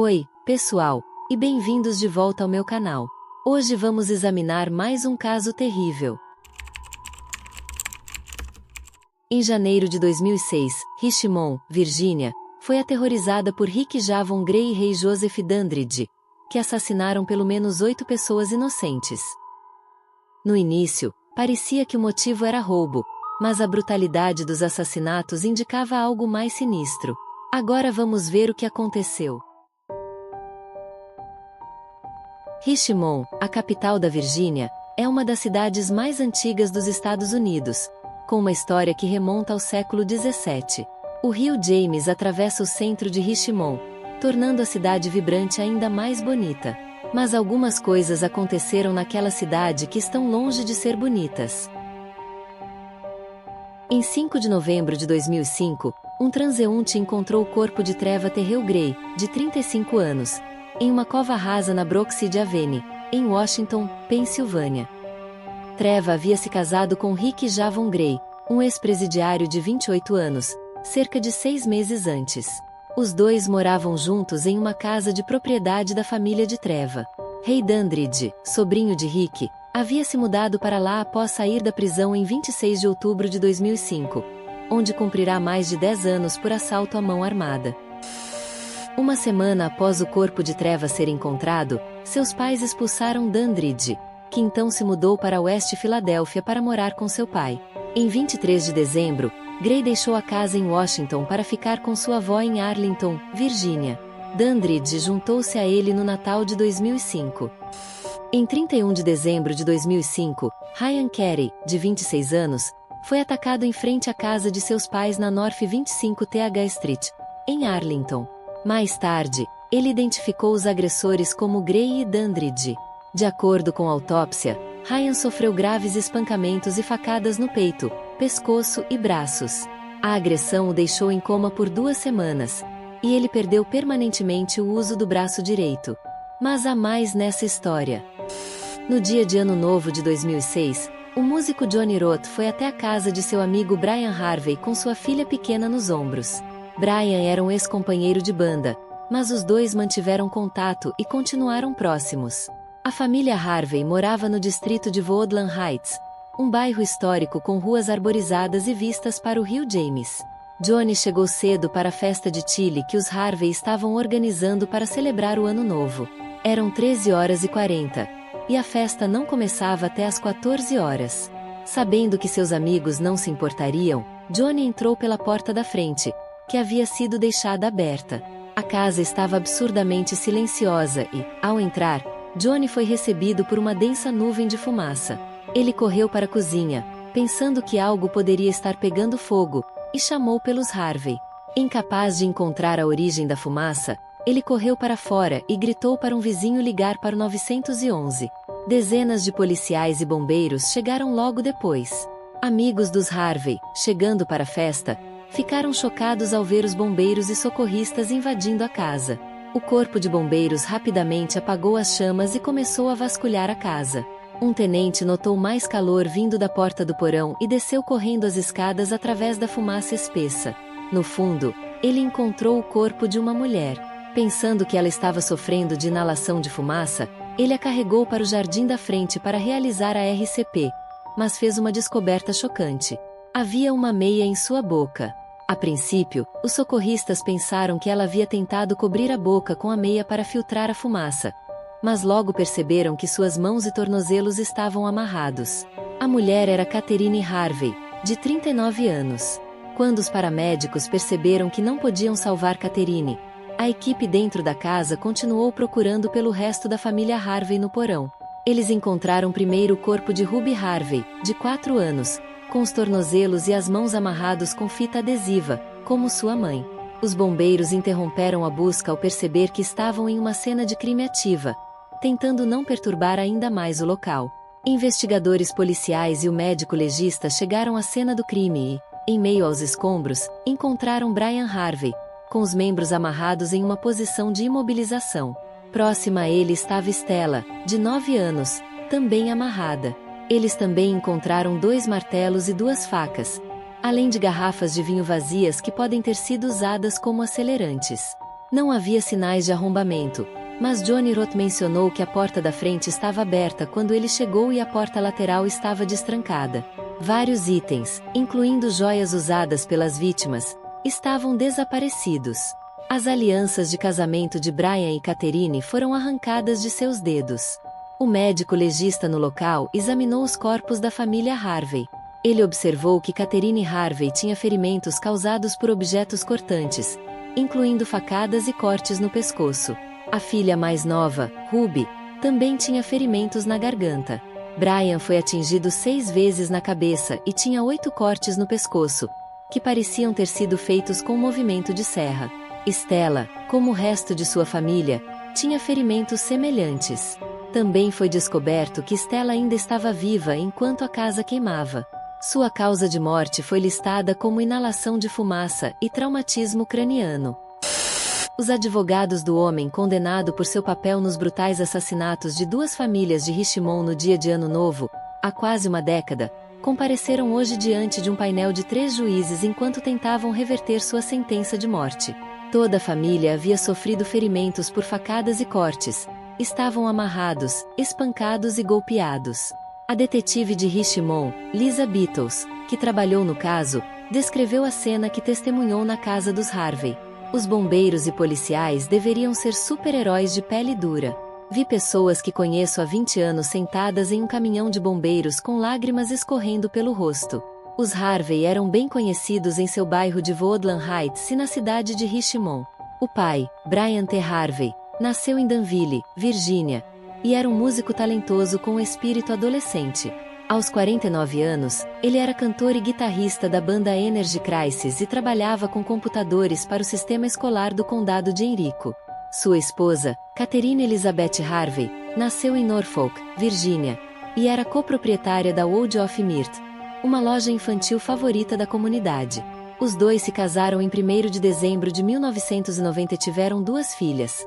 Oi, pessoal, e bem-vindos de volta ao meu canal. Hoje vamos examinar mais um caso terrível. Em janeiro de 2006, Richmond, Virgínia, foi aterrorizada por Rick Javon Gray e Ray Joseph Dandridge, que assassinaram pelo menos 8 pessoas inocentes. No início, parecia que o motivo era roubo, mas a brutalidade dos assassinatos indicava algo mais sinistro. Agora vamos ver o que aconteceu. Richmond, a capital da Virgínia, é uma das cidades mais antigas dos Estados Unidos, com uma história que remonta ao século XVII. O rio James atravessa o centro de Richmond, tornando a cidade vibrante ainda mais bonita. Mas algumas coisas aconteceram naquela cidade que estão longe de ser bonitas. Em 5 de novembro de 2005, um transeunte encontrou o corpo de Treva Terrell Gray, de 35 anos, em uma cova rasa na Brookside Avenue, em Washington, Pensilvânia. Treva havia se casado com Rick Javon Gray, um ex-presidiário de 28 anos, cerca de 6 meses antes. Os dois moravam juntos em uma casa de propriedade da família de Treva. Ray Dandridge, sobrinho de Rick, havia se mudado para lá após sair da prisão em 26 de outubro de 2005, onde cumprirá mais de 10 anos por assalto à mão armada. Uma semana após o corpo de Treva ser encontrado, seus pais expulsaram Dandridge, que então se mudou para West Filadélfia para morar com seu pai. Em 23 de dezembro, Gray deixou a casa em Washington para ficar com sua avó em Arlington, Virgínia. Dandridge juntou-se a ele no Natal de 2005. Em 31 de dezembro de 2005, Ryan Carey, de 26 anos, foi atacado em frente à casa de seus pais na North 25 TH Street, em Arlington. Mais tarde, ele identificou os agressores como Gray e Dandridge. De acordo com a autópsia, Ryan sofreu graves espancamentos e facadas no peito, pescoço e braços. A agressão o deixou em coma por 2 semanas, e ele perdeu permanentemente o uso do braço direito. Mas há mais nessa história. No dia de Ano Novo de 2006, o músico Johnny Roth foi até a casa de seu amigo Brian Harvey com sua filha pequena nos ombros. Brian era um ex-companheiro de banda, mas os dois mantiveram contato e continuaram próximos. A família Harvey morava no distrito de Woodland Heights, um bairro histórico com ruas arborizadas e vistas para o rio James. Johnny chegou cedo para a festa de Chile que os Harvey estavam organizando para celebrar o Ano Novo. Eram 13h40, e a festa não começava até às 14 horas. Sabendo que seus amigos não se importariam, Johnny entrou pela porta da frente, que havia sido deixada aberta. A casa estava absurdamente silenciosa e, ao entrar, Johnny foi recebido por uma densa nuvem de fumaça. Ele correu para a cozinha, pensando que algo poderia estar pegando fogo, e chamou pelos Harvey. Incapaz de encontrar a origem da fumaça, ele correu para fora e gritou para um vizinho ligar para o 911. Dezenas de policiais e bombeiros chegaram logo depois. Amigos dos Harvey, chegando para a festa, ficaram chocados ao ver os bombeiros e socorristas invadindo a casa. O corpo de bombeiros rapidamente apagou as chamas e começou a vasculhar a casa. Um tenente notou mais calor vindo da porta do porão e desceu correndo as escadas através da fumaça espessa. No fundo, ele encontrou o corpo de uma mulher. Pensando que ela estava sofrendo de inalação de fumaça, ele a carregou para o jardim da frente para realizar a RCP, mas fez uma descoberta chocante. Havia uma meia em sua boca. A princípio, os socorristas pensaram que ela havia tentado cobrir a boca com a meia para filtrar a fumaça, mas logo perceberam que suas mãos e tornozelos estavam amarrados. A mulher era Catherine Harvey, de 39 anos. Quando os paramédicos perceberam que não podiam salvar Catherine, a equipe dentro da casa continuou procurando pelo resto da família Harvey no porão. Eles encontraram primeiro o corpo de Ruby Harvey, de 4 anos, com os tornozelos e as mãos amarrados com fita adesiva, como sua mãe. Os bombeiros interromperam a busca ao perceber que estavam em uma cena de crime ativa, tentando não perturbar ainda mais o local. Investigadores policiais e o médico legista chegaram à cena do crime e, em meio aos escombros, encontraram Brian Harvey, com os membros amarrados em uma posição de imobilização. Próxima a ele estava Stella, de 9 anos, também amarrada. Eles também encontraram 2 martelos e 2 facas, além de garrafas de vinho vazias que podem ter sido usadas como acelerantes. Não havia sinais de arrombamento, mas Johnny Roth mencionou que a porta da frente estava aberta quando ele chegou e a porta lateral estava destrancada. Vários itens, incluindo joias usadas pelas vítimas, estavam desaparecidos. As alianças de casamento de Brian e Catherine foram arrancadas de seus dedos. O médico legista no local examinou os corpos da família Harvey. Ele observou que Catherine Harvey tinha ferimentos causados por objetos cortantes, incluindo facadas e cortes no pescoço. A filha mais nova, Ruby, também tinha ferimentos na garganta. Brian foi atingido 6 vezes na cabeça e tinha 8 cortes no pescoço, que pareciam ter sido feitos com movimento de serra. Stella, como o resto de sua família, tinha ferimentos semelhantes. Também foi descoberto que Stella ainda estava viva enquanto a casa queimava. Sua causa de morte foi listada como inalação de fumaça e traumatismo craniano. Os advogados do homem condenado por seu papel nos brutais assassinatos de 2 famílias de Richmond no dia de Ano Novo, há quase uma década, compareceram hoje diante de um painel de 3 juízes enquanto tentavam reverter sua sentença de morte. Toda a família havia sofrido ferimentos por facadas e cortes, estavam amarrados, espancados e golpeados. A detetive de Richmond, Lisa Beatles, que trabalhou no caso, descreveu a cena que testemunhou na casa dos Harvey. Os bombeiros e policiais deveriam ser super-heróis de pele dura. Vi pessoas que conheço há 20 anos sentadas em um caminhão de bombeiros com lágrimas escorrendo pelo rosto. Os Harvey eram bem conhecidos em seu bairro de Woodland Heights e na cidade de Richmond. O pai, Brian T. Harvey, nasceu em Danville, Virgínia, e era um músico talentoso com espírito adolescente. Aos 49 anos, ele era cantor e guitarrista da banda Energy Crisis e trabalhava com computadores para o sistema escolar do condado de Henrico. Sua esposa, Catherine Elizabeth Harvey, nasceu em Norfolk, Virgínia, e era coproprietária da Wood of Mirth, uma loja infantil favorita da comunidade. Os dois se casaram em 1º de dezembro de 1990 e tiveram 2 filhas.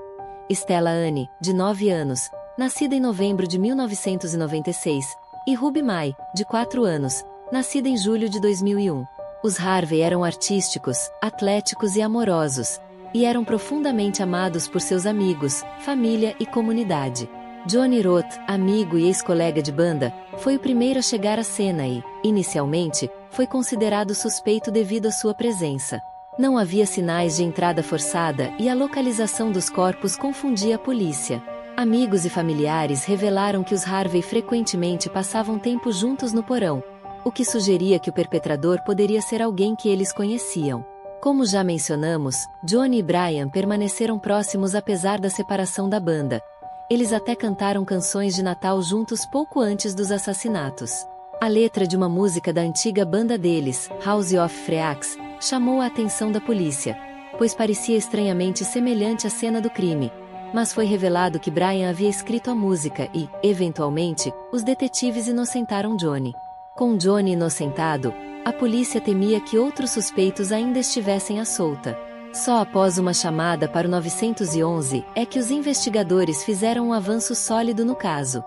Stella Anne, de 9 anos, nascida em novembro de 1996, e Ruby Mai, de 4 anos, nascida em julho de 2001. Os Harvey eram artísticos, atléticos e amorosos, e eram profundamente amados por seus amigos, família e comunidade. Johnny Roth, amigo e ex-colega de banda, foi o primeiro a chegar à cena e, inicialmente, foi considerado suspeito devido à sua presença. Não havia sinais de entrada forçada e a localização dos corpos confundia a polícia. Amigos e familiares revelaram que os Harvey frequentemente passavam tempo juntos no porão, o que sugeria que o perpetrador poderia ser alguém que eles conheciam. Como já mencionamos, Johnny e Brian permaneceram próximos apesar da separação da banda. Eles até cantaram canções de Natal juntos pouco antes dos assassinatos. A letra de uma música da antiga banda deles, House of Freaks, chamou a atenção da polícia, pois parecia estranhamente semelhante à cena do crime. Mas foi revelado que Brian havia escrito a música e, eventualmente, os detetives inocentaram Johnny. Com Johnny inocentado, a polícia temia que outros suspeitos ainda estivessem à solta. Só após uma chamada para o 911 é que os investigadores fizeram um avanço sólido no caso.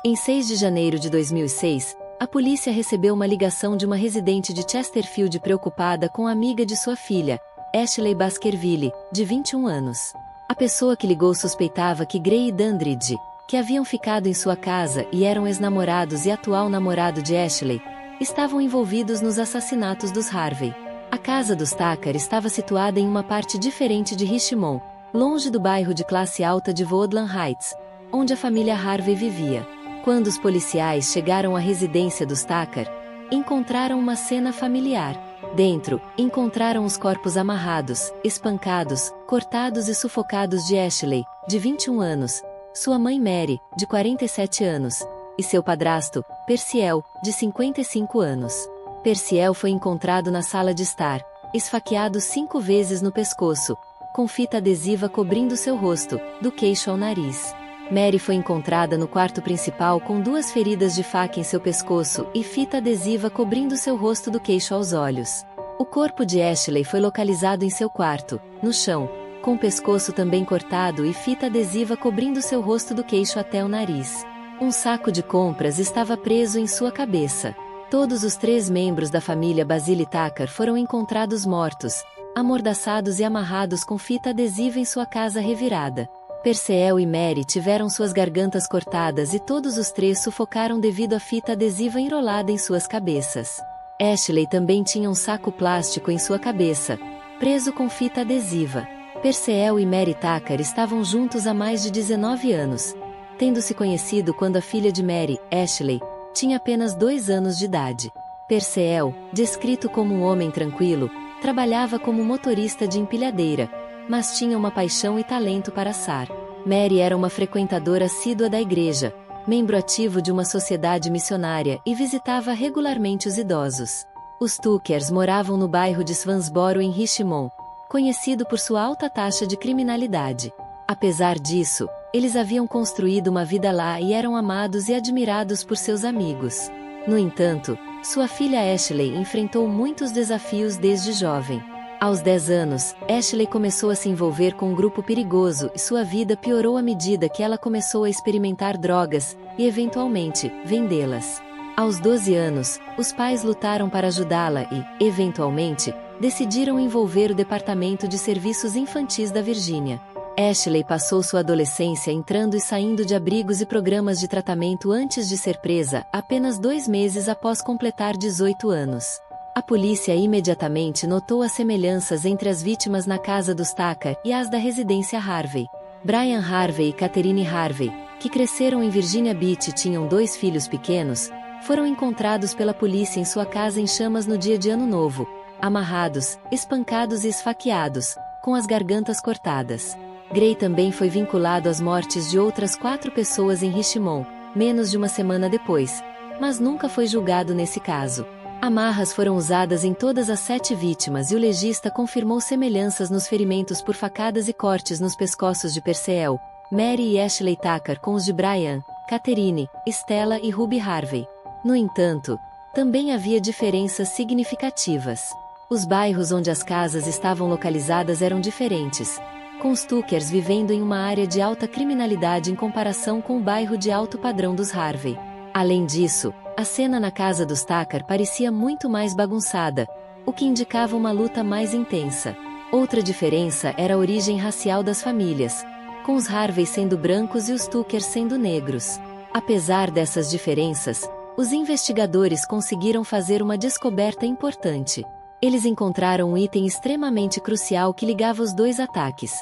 Em 6 de janeiro de 2006, a polícia recebeu uma ligação de uma residente de Chesterfield preocupada com a amiga de sua filha, Ashley Baskerville, de 21 anos. A pessoa que ligou suspeitava que Gray e Dandridge, que haviam ficado em sua casa e eram ex-namorados e atual namorado de Ashley, estavam envolvidos nos assassinatos dos Harvey. A casa dos Tucker estava situada em uma parte diferente de Richmond, longe do bairro de classe alta de Woodland Heights, onde a família Harvey vivia. Quando os policiais chegaram à residência dos Tucker, encontraram uma cena familiar. Dentro, encontraram os corpos amarrados, espancados, cortados e sufocados de Ashley, de 21 anos, sua mãe Mary, de 47 anos, e seu padrasto, Perciel, de 55 anos. Perciel foi encontrado na sala de estar, esfaqueado 5 vezes no pescoço, com fita adesiva cobrindo seu rosto, do queixo ao nariz. Mary foi encontrada no quarto principal com 2 feridas de faca em seu pescoço e fita adesiva cobrindo seu rosto do queixo aos olhos. O corpo de Ashley foi localizado em seu quarto, no chão, com o pescoço também cortado e fita adesiva cobrindo seu rosto do queixo até o nariz. Um saco de compras estava preso em sua cabeça. Todos os 3 membros da família Basile Tucker foram encontrados mortos, amordaçados e amarrados com fita adesiva em sua casa revirada. Perceel e Mary tiveram suas gargantas cortadas e todos os três sufocaram devido à fita adesiva enrolada em suas cabeças. Ashley também tinha um saco plástico em sua cabeça, preso com fita adesiva. Perceel e Mary Tucker estavam juntos há mais de 19 anos, tendo se conhecido quando a filha de Mary, Ashley, tinha apenas 2 anos de idade. Perceel, descrito como um homem tranquilo, trabalhava como motorista de empilhadeira, mas tinha uma paixão e talento para assar. Mary era uma frequentadora assídua da igreja, membro ativo de uma sociedade missionária e visitava regularmente os idosos. Os Tuckers moravam no bairro de Swansboro em Richmond, conhecido por sua alta taxa de criminalidade. Apesar disso, eles haviam construído uma vida lá e eram amados e admirados por seus amigos. No entanto, sua filha Ashley enfrentou muitos desafios desde jovem. Aos 10 anos, Ashley começou a se envolver com um grupo perigoso e sua vida piorou à medida que ela começou a experimentar drogas e, eventualmente, vendê-las. Aos 12 anos, os pais lutaram para ajudá-la e, eventualmente, decidiram envolver o Departamento de Serviços Infantis da Virgínia. Ashley passou sua adolescência entrando e saindo de abrigos e programas de tratamento antes de ser presa, apenas 2 meses após completar 18 anos. A polícia imediatamente notou as semelhanças entre as vítimas na casa dos Tucker e as da residência Harvey. Brian Harvey e Catherine Harvey, que cresceram em Virginia Beach e tinham 2 filhos pequenos, foram encontrados pela polícia em sua casa em chamas no dia de Ano Novo, amarrados, espancados e esfaqueados, com as gargantas cortadas. Gray também foi vinculado às mortes de outras 4 pessoas em Richmond, menos de uma semana depois, mas nunca foi julgado nesse caso. Amarras foram usadas em todas as 7 vítimas e o legista confirmou semelhanças nos ferimentos por facadas e cortes nos pescoços de Perceel, Mary e Ashley Tucker com os de Brian, Catherine, Stella e Ruby Harvey. No entanto, também havia diferenças significativas. Os bairros onde as casas estavam localizadas eram diferentes, com os Tuckers vivendo em uma área de alta criminalidade em comparação com o bairro de alto padrão dos Harvey. Além disso, a cena na casa dos Tucker parecia muito mais bagunçada, o que indicava uma luta mais intensa. Outra diferença era a origem racial das famílias, com os Harvey sendo brancos e os Tucker sendo negros. Apesar dessas diferenças, os investigadores conseguiram fazer uma descoberta importante. Eles encontraram um item extremamente crucial que ligava os 2 ataques.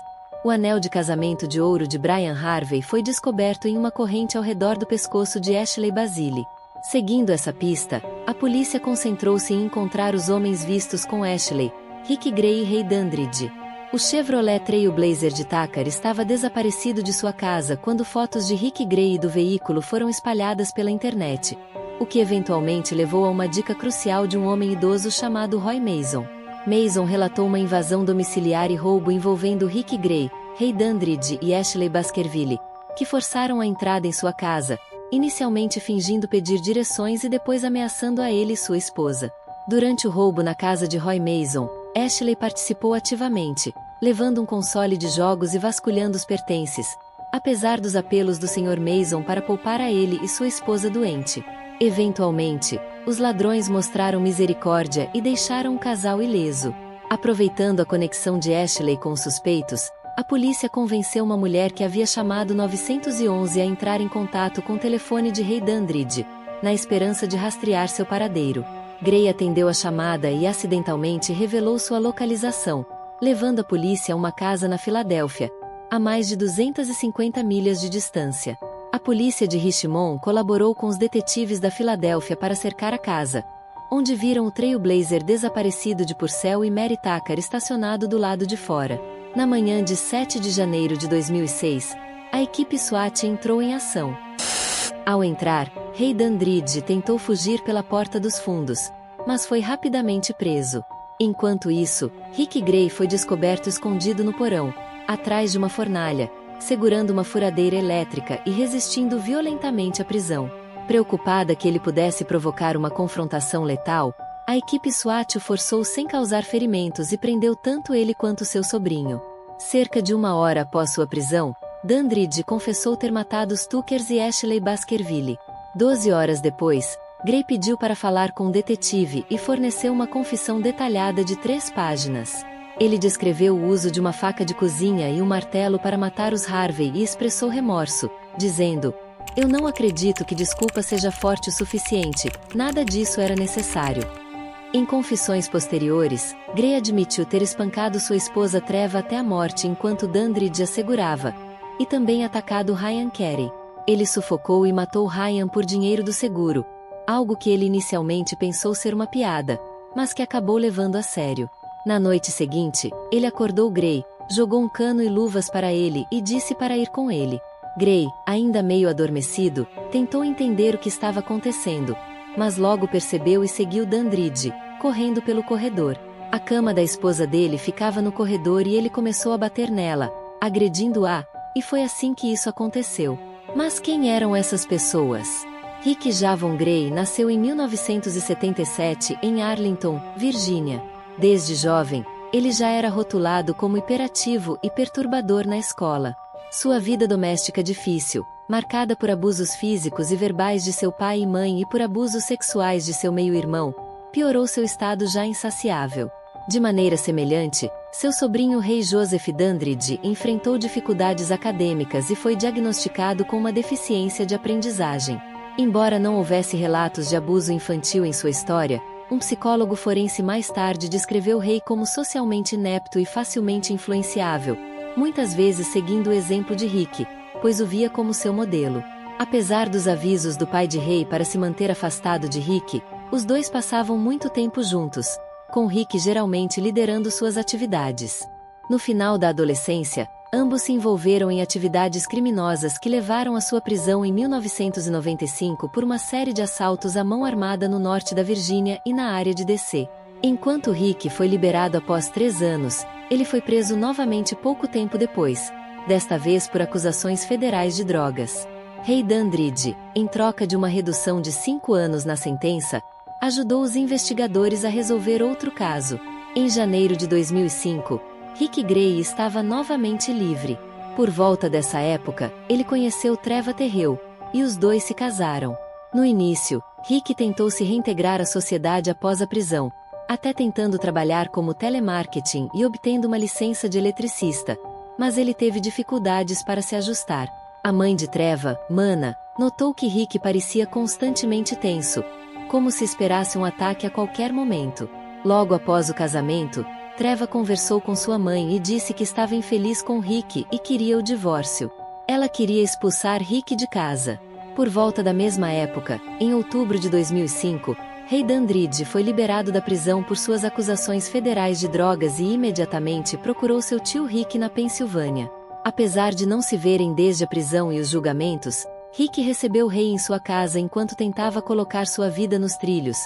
O anel de casamento de ouro de Brian Harvey foi descoberto em uma corrente ao redor do pescoço de Ashley Basile. Seguindo essa pista, a polícia concentrou-se em encontrar os homens vistos com Ashley, Rick Gray e Ray Dandridge. O Chevrolet Trailblazer de Tucker estava desaparecido de sua casa quando fotos de Rick Gray e do veículo foram espalhadas pela internet, o que eventualmente levou a uma dica crucial de um homem idoso chamado Roy Mason. Mason relatou uma invasão domiciliar e roubo envolvendo Rick Gray, Ray Dandridge e Ashley Baskerville, que forçaram a entrada em sua casa, inicialmente fingindo pedir direções e depois ameaçando a ele e sua esposa. Durante o roubo na casa de Roy Mason, Ashley participou ativamente, levando um console de jogos e vasculhando os pertences, apesar dos apelos do Sr. Mason para poupar a ele e sua esposa doente. Eventualmente, os ladrões mostraram misericórdia e deixaram o casal ileso. Aproveitando a conexão de Ashley com os suspeitos, a polícia convenceu uma mulher que havia chamado 911 a entrar em contato com o telefone de Ray Dandridge, na esperança de rastrear seu paradeiro. Gray atendeu a chamada e acidentalmente revelou sua localização, levando a polícia a uma casa na Filadélfia, a mais de 250 milhas de distância. A polícia de Richmond colaborou com os detetives da Filadélfia para cercar a casa, onde viram o Trailblazer desaparecido de Purcell e Mary Tucker estacionado do lado de fora. Na manhã de 7 de janeiro de 2006, a equipe SWAT entrou em ação. Ao entrar, Ray Dandridge tentou fugir pela porta dos fundos, mas foi rapidamente preso. Enquanto isso, Rick Gray foi descoberto escondido no porão, atrás de uma fornalha, segurando uma furadeira elétrica e resistindo violentamente à prisão. Preocupada que ele pudesse provocar uma confrontação letal, a equipe SWAT o forçou sem causar ferimentos e prendeu tanto ele quanto seu sobrinho. Cerca de 1 hora após sua prisão, Dandridge confessou ter matado os Tuckers e Ashley Baskerville. 12 horas depois, Gray pediu para falar com um detetive e forneceu uma confissão detalhada de 3 páginas. Ele descreveu o uso de uma faca de cozinha e um martelo para matar os Harvey e expressou remorso, dizendo: "Eu não acredito que desculpa seja forte o suficiente, nada disso era necessário." Em confissões posteriores, Gray admitiu ter espancado sua esposa Treva até a morte enquanto Dandridge a segurava, e também atacado Ryan Carey. Ele sufocou e matou Ryan por dinheiro do seguro, algo que ele inicialmente pensou ser uma piada, mas que acabou levando a sério. Na noite seguinte, ele acordou Gray, jogou um cano e luvas para ele e disse para ir com ele. Gray, ainda meio adormecido, tentou entender o que estava acontecendo, mas logo percebeu e seguiu Dandridge, correndo pelo corredor. A cama da esposa dele ficava no corredor e ele começou a bater nela, agredindo-a, e foi assim que isso aconteceu. Mas quem eram essas pessoas? Rick Javon Gray nasceu em 1977 em Arlington, Virgínia. Desde jovem, ele já era rotulado como hiperativo e perturbador na escola. Sua vida doméstica difícil, marcada por abusos físicos e verbais de seu pai e mãe e por abusos sexuais de seu meio-irmão, piorou seu estado já insaciável. De maneira semelhante, seu sobrinho rei Joseph Dandridge enfrentou dificuldades acadêmicas e foi diagnosticado com uma deficiência de aprendizagem. Embora não houvesse relatos de abuso infantil em sua história, um psicólogo forense mais tarde descreveu o rei como socialmente inepto e facilmente influenciável, muitas vezes seguindo o exemplo de Rick, pois o via como seu modelo. Apesar dos avisos do pai de Rei para se manter afastado de Rick, os dois passavam muito tempo juntos, com Rick geralmente liderando suas atividades. No final da adolescência, ambos se envolveram em atividades criminosas que levaram à sua prisão em 1995 por uma série de assaltos à mão armada no norte da Virgínia e na área de DC. Enquanto Rick foi liberado após 3 anos, ele foi preso novamente pouco tempo depois, desta vez por acusações federais de drogas. Rei Dandridge, em troca de uma redução de 5 anos na sentença, ajudou os investigadores a resolver outro caso. Em janeiro de 2005, Rick Gray estava novamente livre. Por volta dessa época, ele conheceu Treva Terrell, e os dois se casaram. No início, Rick tentou se reintegrar à sociedade após a prisão, até tentando trabalhar como telemarketing e obtendo uma licença de eletricista, mas ele teve dificuldades para se ajustar. A mãe de Treva, Mana, notou que Rick parecia constantemente tenso, como se esperasse um ataque a qualquer momento. Logo após o casamento, Treva conversou com sua mãe e disse que estava infeliz com Rick e queria o divórcio. Ela queria expulsar Rick de casa. Por volta da mesma época, em outubro de 2005, Rei Dandridge foi liberado da prisão por suas acusações federais de drogas e imediatamente procurou seu tio Rick na Pensilvânia. Apesar de não se verem desde a prisão e os julgamentos, Rick recebeu o rei em sua casa enquanto tentava colocar sua vida nos trilhos,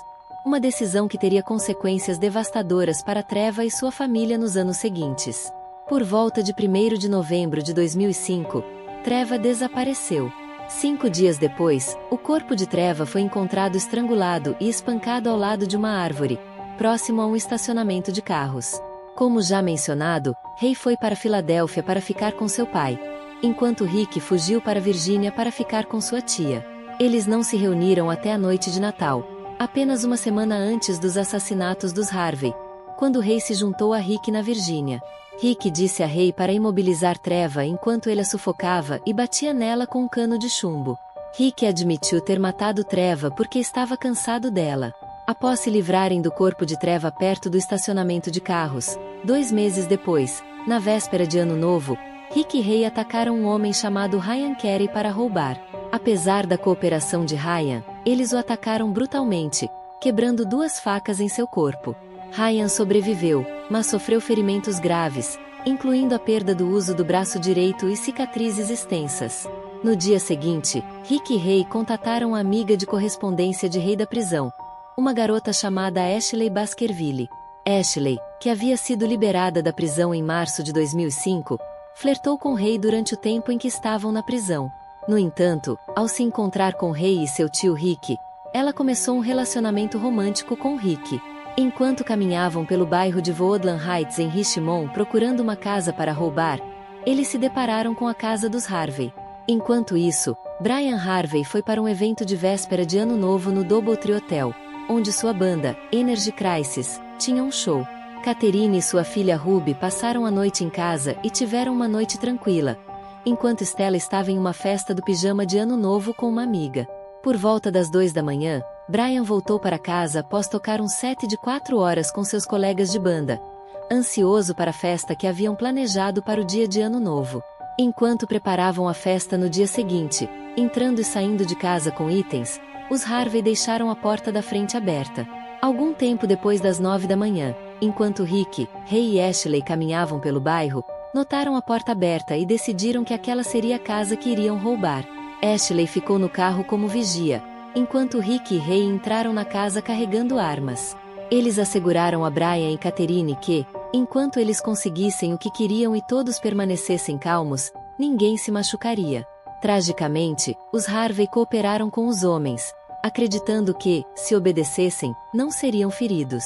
uma decisão que teria consequências devastadoras para Treva e sua família nos anos seguintes. Por volta de 1º de novembro de 2005, Treva desapareceu. 5 dias depois, o corpo de Treva foi encontrado estrangulado e espancado ao lado de uma árvore, próximo a um estacionamento de carros. Como já mencionado, Rei foi para Filadélfia para ficar com seu pai, enquanto Rick fugiu para Virgínia para ficar com sua tia. Eles não se reuniram até a noite de Natal, apenas uma semana antes dos assassinatos dos Harvey, quando Rei se juntou a Rick na Virgínia. Rick disse a Rei para imobilizar Treva enquanto ele a sufocava e batia nela com um cano de chumbo. Rick admitiu ter matado Treva porque estava cansado dela. Após se livrarem do corpo de Treva perto do estacionamento de carros, 2 meses depois, na véspera de Ano Novo, Rick e Rei atacaram um homem chamado Ryan Carey para roubar. Apesar da cooperação de Ryan, eles o atacaram brutalmente, quebrando 2 facas em seu corpo. Ryan sobreviveu, mas sofreu ferimentos graves, incluindo a perda do uso do braço direito e cicatrizes extensas. No dia seguinte, Rick e Rei contataram a amiga de correspondência de Rei da prisão, uma garota chamada Ashley Baskerville. Ashley, que havia sido liberada da prisão em março de 2005, flertou com Rei durante o tempo em que estavam na prisão. No entanto, ao se encontrar com Rei e seu tio Rick, ela começou um relacionamento romântico com Rick. Enquanto caminhavam pelo bairro de Woodland Heights em Richmond procurando uma casa para roubar, eles se depararam com a casa dos Harvey. Enquanto isso, Brian Harvey foi para um evento de véspera de Ano Novo no Doubletree Hotel, onde sua banda, Energy Crisis, tinha um show. Catherine e sua filha Ruby passaram a noite em casa e tiveram uma noite tranquila, enquanto Stella estava em uma festa do pijama de Ano Novo com uma amiga. Por volta das 2 da manhã, Brian voltou para casa após tocar um set de 4 horas com seus colegas de banda, ansioso para a festa que haviam planejado para o dia de Ano Novo. Enquanto preparavam a festa no dia seguinte, entrando e saindo de casa com itens, os Harvey deixaram a porta da frente aberta. Algum tempo depois das 9 da manhã, enquanto Rick, Ray e Ashley caminhavam pelo bairro, notaram a porta aberta e decidiram que aquela seria a casa que iriam roubar. Ashley ficou no carro como vigia, enquanto Rick e Ray entraram na casa carregando armas. Eles asseguraram a Brian e Catherine que, enquanto eles conseguissem o que queriam e todos permanecessem calmos, ninguém se machucaria. Tragicamente, os Harvey cooperaram com os homens, acreditando que, se obedecessem, não seriam feridos.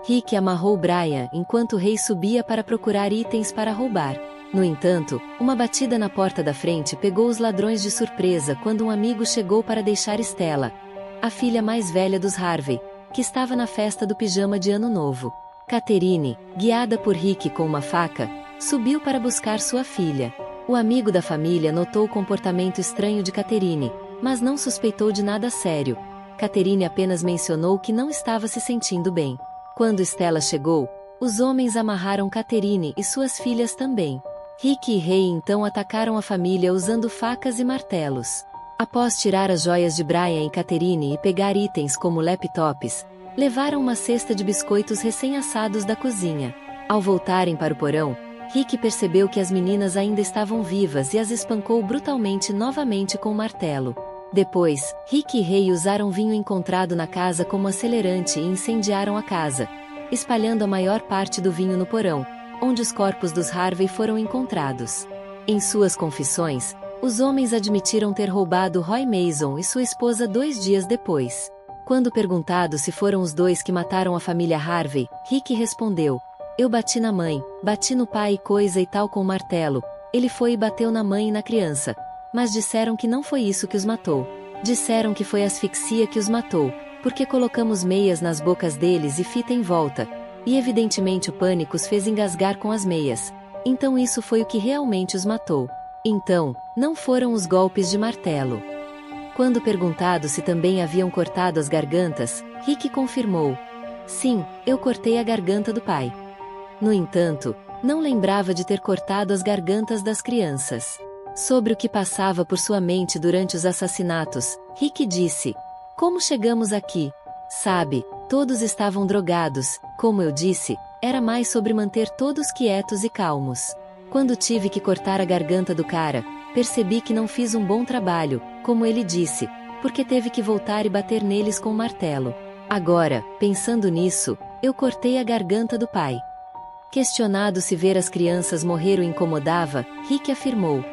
Rick amarrou Brian enquanto Ray subia para procurar itens para roubar. No entanto, uma batida na porta da frente pegou os ladrões de surpresa quando um amigo chegou para deixar Stella, a filha mais velha dos Harvey, que estava na festa do pijama de Ano Novo. Catherine, guiada por Rick com uma faca, subiu para buscar sua filha. O amigo da família notou o comportamento estranho de Catherine, mas não suspeitou de nada sério. Catherine apenas mencionou que não estava se sentindo bem. Quando Stella chegou, os homens amarraram Catherine e suas filhas também. Rick e Ray então atacaram a família usando facas e martelos. Após tirar as joias de Brian e Catherine e pegar itens como laptops, levaram uma cesta de biscoitos recém-assados da cozinha. Ao voltarem para o porão, Rick percebeu que as meninas ainda estavam vivas e as espancou brutalmente novamente com o martelo. Depois, Rick e Ray usaram vinho encontrado na casa como acelerante e incendiaram a casa, espalhando a maior parte do vinho no porão, onde os corpos dos Harvey foram encontrados. Em suas confissões, os homens admitiram ter roubado Roy Mason e sua esposa 2 dias depois. Quando perguntado se foram os dois que mataram a família Harvey, Rick respondeu: "Eu bati na mãe, bati no pai e coisa e tal com o martelo. Ele foi e bateu na mãe e na criança. Mas disseram que não foi isso que os matou. Disseram que foi asfixia que os matou, porque colocamos meias nas bocas deles e fita em volta. E evidentemente o pânico os fez engasgar com as meias. Então isso foi o que realmente os matou. Então, não foram os golpes de martelo." Quando perguntado se também haviam cortado as gargantas, Rick confirmou: "Sim, eu cortei a garganta do pai." No entanto, não lembrava de ter cortado as gargantas das crianças. Sobre o que passava por sua mente durante os assassinatos, Rick disse: "Como chegamos aqui? Sabe, todos estavam drogados, como eu disse, era mais sobre manter todos quietos e calmos. Quando tive que cortar a garganta do cara, percebi que não fiz um bom trabalho, como ele disse, porque teve que voltar e bater neles com o martelo. Agora, pensando nisso, eu cortei a garganta do pai." Questionado se ver as crianças morrer o incomodava, Rick afirmou: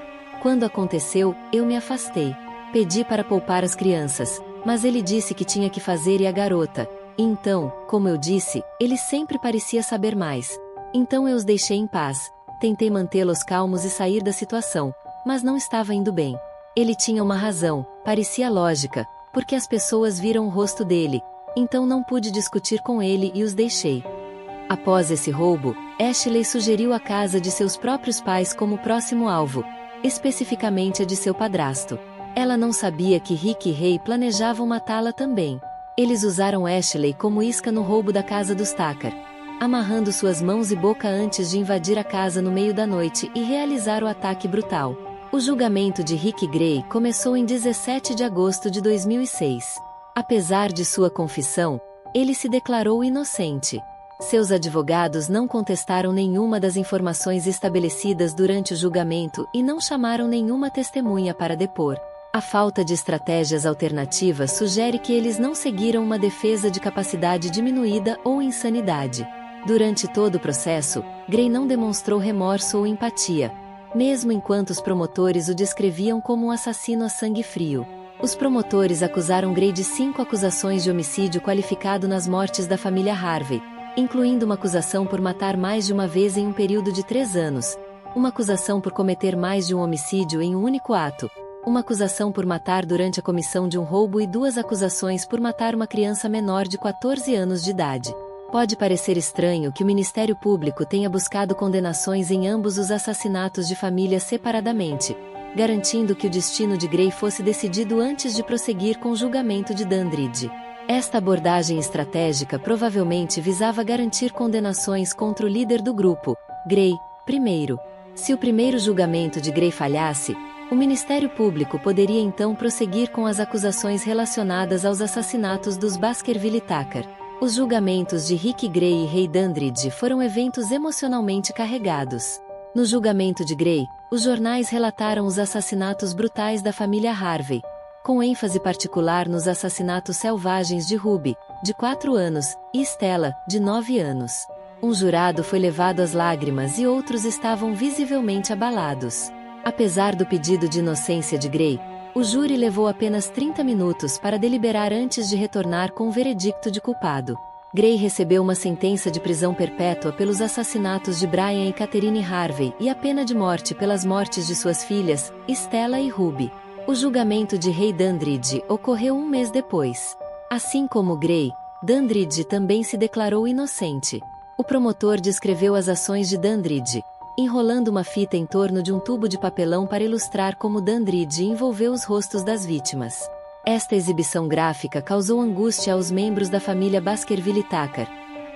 "Quando aconteceu, eu me afastei. Pedi para poupar as crianças, mas ele disse que tinha que fazer e a garota. E então, como eu disse, ele sempre parecia saber mais. Então eu os deixei em paz. Tentei mantê-los calmos e sair da situação, mas não estava indo bem. Ele tinha uma razão, parecia lógica, porque as pessoas viram o rosto dele, então não pude discutir com ele e os deixei." Após esse roubo, Ashley sugeriu a casa de seus próprios pais como próximo alvo, especificamente a de seu padrasto. Ela não sabia que Rick e Ray planejavam matá-la também. Eles usaram Ashley como isca no roubo da casa dos Tucker, amarrando suas mãos e boca antes de invadir a casa no meio da noite e realizar o ataque brutal. O julgamento de Rick Gray começou em 17 de agosto de 2006. Apesar de sua confissão, ele se declarou inocente. Seus advogados não contestaram nenhuma das informações estabelecidas durante o julgamento e não chamaram nenhuma testemunha para depor. A falta de estratégias alternativas sugere que eles não seguiram uma defesa de capacidade diminuída ou insanidade. Durante todo o processo, Gray não demonstrou remorso ou empatia, mesmo enquanto os promotores o descreviam como um assassino a sangue frio. Os promotores acusaram Gray de 5 acusações de homicídio qualificado nas mortes da família Harvey, incluindo uma acusação por matar mais de uma vez em um período de 3 anos, uma acusação por cometer mais de um homicídio em um único ato, uma acusação por matar durante a comissão de um roubo e 2 acusações por matar uma criança menor de 14 anos de idade. Pode parecer estranho que o Ministério Público tenha buscado condenações em ambos os assassinatos de famílias separadamente, garantindo que o destino de Gray fosse decidido antes de prosseguir com o julgamento de Dandridge. Esta abordagem estratégica provavelmente visava garantir condenações contra o líder do grupo, Gray, primeiro. Se o primeiro julgamento de Gray falhasse, o Ministério Público poderia então prosseguir com as acusações relacionadas aos assassinatos dos Baskerville e Tucker. Os julgamentos de Rick Gray e Ray Dandridge foram eventos emocionalmente carregados. No julgamento de Gray, os jornais relataram os assassinatos brutais da família Harvey, com ênfase particular nos assassinatos selvagens de Ruby, de 4 anos, e Stella, de 9 anos. Um jurado foi levado às lágrimas e outros estavam visivelmente abalados. Apesar do pedido de inocência de Gray, o júri levou apenas 30 minutos para deliberar antes de retornar com o veredicto de culpado. Gray recebeu uma sentença de prisão perpétua pelos assassinatos de Brian e Catherine Harvey e a pena de morte pelas mortes de suas filhas, Stella e Ruby. O julgamento de Ray Dandridge ocorreu um mês depois. Assim como Gray, Dandridge também se declarou inocente. O promotor descreveu as ações de Dandridge, enrolando uma fita em torno de um tubo de papelão para ilustrar como Dandridge envolveu os rostos das vítimas. Esta exibição gráfica causou angústia aos membros da família Baskerville Tucker,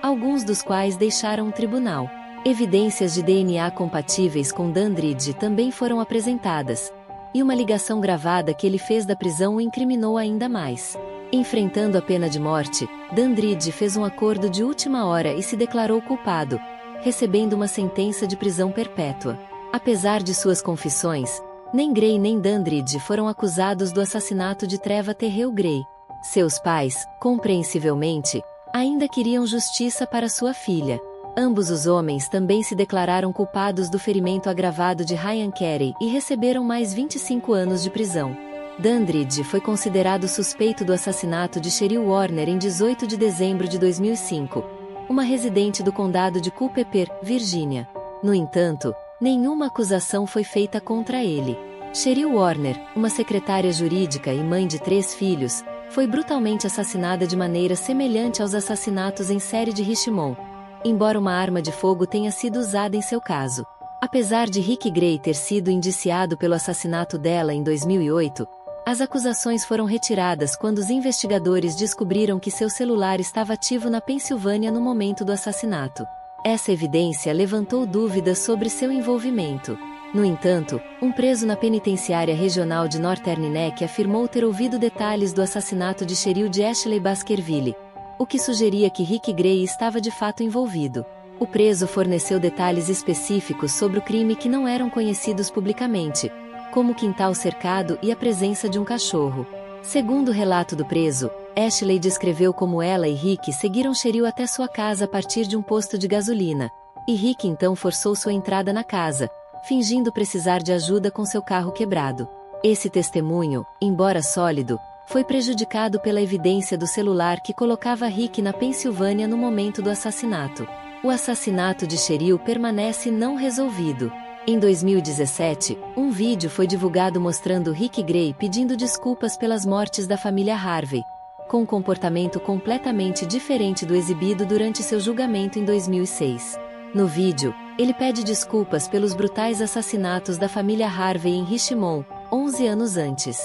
alguns dos quais deixaram o tribunal. Evidências de DNA compatíveis com Dandridge também foram apresentadas, e uma ligação gravada que ele fez da prisão o incriminou ainda mais. Enfrentando a pena de morte, Dandridge fez um acordo de última hora e se declarou culpado, recebendo uma sentença de prisão perpétua. Apesar de suas confissões, nem Gray nem Dandridge foram acusados do assassinato de Treva Terrell Gray. Seus pais, compreensivelmente, ainda queriam justiça para sua filha. Ambos os homens também se declararam culpados do ferimento agravado de Ryan Carey e receberam mais 25 anos de prisão. Dandridge foi considerado suspeito do assassinato de Cheryl Warner em 18 de dezembro de 2005, uma residente do condado de Culpeper, Virgínia. No entanto, nenhuma acusação foi feita contra ele. Cheryl Warner, uma secretária jurídica e mãe de 3 filhos, foi brutalmente assassinada de maneira semelhante aos assassinatos em série de Richmond, embora uma arma de fogo tenha sido usada em seu caso. Apesar de Rick Gray ter sido indiciado pelo assassinato dela em 2008, as acusações foram retiradas quando os investigadores descobriram que seu celular estava ativo na Pensilvânia no momento do assassinato. Essa evidência levantou dúvidas sobre seu envolvimento. No entanto, um preso na penitenciária regional de Northern Neck afirmou ter ouvido detalhes do assassinato de Cheryl de Ashley Baskerville, o que sugeria que Rick Gray estava de fato envolvido. O preso forneceu detalhes específicos sobre o crime que não eram conhecidos publicamente, como o quintal cercado e a presença de um cachorro. Segundo o relato do preso, Ashley descreveu como ela e Rick seguiram Cheryl até sua casa a partir de um posto de gasolina, e Rick então forçou sua entrada na casa, fingindo precisar de ajuda com seu carro quebrado. Esse testemunho, embora sólido, foi prejudicado pela evidência do celular que colocava Rick na Pensilvânia no momento do assassinato. O assassinato de Cheryl permanece não resolvido. Em 2017, um vídeo foi divulgado mostrando Rick Gray pedindo desculpas pelas mortes da família Harvey, com um comportamento completamente diferente do exibido durante seu julgamento em 2006. No vídeo, ele pede desculpas pelos brutais assassinatos da família Harvey em Richmond, 11 anos antes.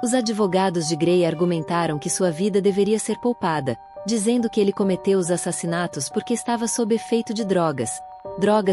Os advogados de Gray argumentaram que sua vida deveria ser poupada, dizendo que ele cometeu os assassinatos porque estava sob efeito de drogas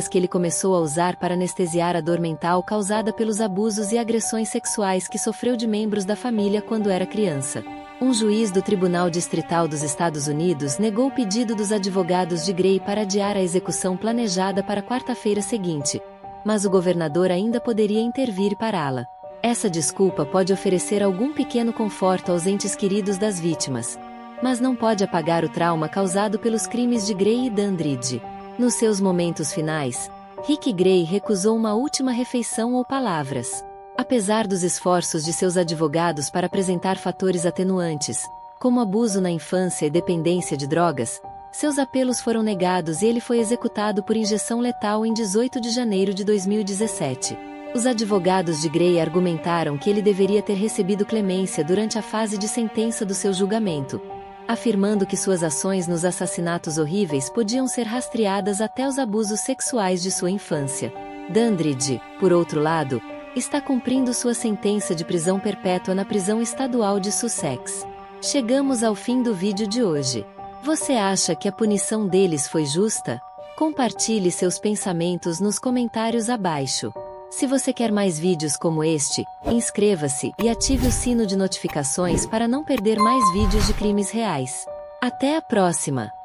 que ele começou a usar para anestesiar a dor mental causada pelos abusos e agressões sexuais que sofreu de membros da família quando era criança. Um juiz do Tribunal Distrital dos Estados Unidos negou o pedido dos advogados de Gray para adiar a execução planejada para quarta-feira seguinte, mas o governador ainda poderia intervir e pará-la. Essa desculpa pode oferecer algum pequeno conforto aos entes queridos das vítimas, mas não pode apagar o trauma causado pelos crimes de Gray e Dandridge. Nos seus momentos finais, Rick Gray recusou uma última refeição ou palavras. Apesar dos esforços de seus advogados para apresentar fatores atenuantes, como abuso na infância e dependência de drogas, seus apelos foram negados e ele foi executado por injeção letal em 18 de janeiro de 2017. Os advogados de Gray argumentaram que ele deveria ter recebido clemência durante a fase de sentença do seu julgamento, afirmando que suas ações nos assassinatos horríveis podiam ser rastreadas até os abusos sexuais de sua infância. Dandridge, por outro lado, está cumprindo sua sentença de prisão perpétua na prisão estadual de Sussex. Chegamos ao fim do vídeo de hoje. Você acha que a punição deles foi justa? Compartilhe seus pensamentos nos comentários abaixo. Se você quer mais vídeos como este, inscreva-se e ative o sino de notificações para não perder mais vídeos de crimes reais. Até a próxima!